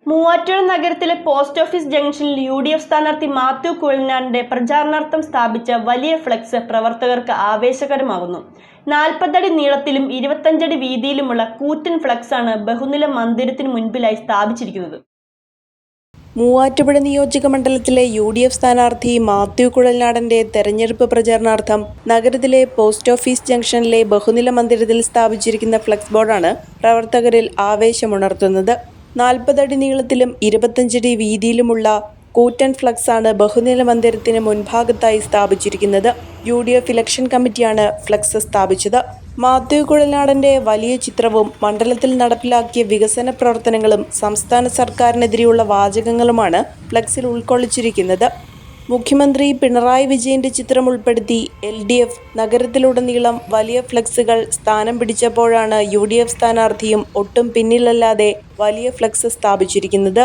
മൂവാറ്റുപുഴ നഗരത്തിലെ post office ജംഗ്ഷനിൽ UDF സ്ഥാനാർത്ഥി മാത്യു കുഴൽനാടന്റെ പ്രചാരണാർത്ഥം സ്ഥാപിച്ച വലിയ ഫ്ലക്സ് പ്രവർത്തകർക്ക് ആവേശകരമാകുന്നു. 40 അടി നീളത്തിലും 25 അടി വീതിയിലുമുള്ള കൂറ്റൻ ഫ്ലക്സാണ് ബഹുനില മന്ദിരത്തിന് മുൻപിലായി സ്ഥാപിച്ചിരിക്കുന്നത്. മൂവാറ്റുപുഴ നിയോജക മണ്ഡലത്തിലെ യു.ഡി.എഫ് സ്ഥാനാർത്ഥി മാത്യു കുഴൽനാടന്റെ തെരഞ്ഞെടുപ്പ് പ്രചാരണാർത്ഥം നഗരത്തിലെ പോസ്റ്റ് ഓഫീസ് ജംഗ്ഷനിലെ ബഹുനില മന്ദിരത്തിൽ സ്ഥാപിച്ചിരിക്കുന്ന ഫ്ലക്സ് ബോർഡാണ് പ്രവർത്തകരിൽ ആവേശമുണർത്തുന്നത്. 40 അടി നീളത്തിലും 25 അടി വീതിയിലുമുള്ള കൂറ്റൻ ഫ്ലക്സാണ് ബഹുനില മന്ദിരത്തിന് മുൻഭാഗത്തായി സ്ഥാപിച്ചിരിക്കുന്നത്. യു.ഡി.എഫ് ഇലക്ഷൻ കമ്മിറ്റിയാണ് ഫ്ലക്സ് സ്ഥാപിച്ചത്. മാത്യു കുഴൽനാടന്റെ വലിയ ചിത്രവും മണ്ഡലത്തിൽ നടപ്പിലാക്കിയ വികസന പ്രവർത്തനങ്ങളും സംസ്ഥാന സർക്കാരിനെതിരെയുള്ള വാചകങ്ങളുമാണ് ഫ്ലക്സിൽ ഉൾക്കൊള്ളിച്ചിരിക്കുന്നത്. മുഖ്യമന്ത്രി പിണറായി വിജയന്റെ ചിത്രം ഉൾപ്പെടുത്തി LDF നഗരത്തിലുടനീളം വലിയ ഫ്ലക്സുകൾ സ്ഥാനം പിടിച്ചപ്പോഴാണ് യു.ഡി.എഫ് സ്ഥാനാർത്ഥിയും ഒട്ടും പിന്നിലല്ലാതെ വലിയ ഫ്ലക്സ് സ്ഥാപിച്ചിരിക്കുന്നത്.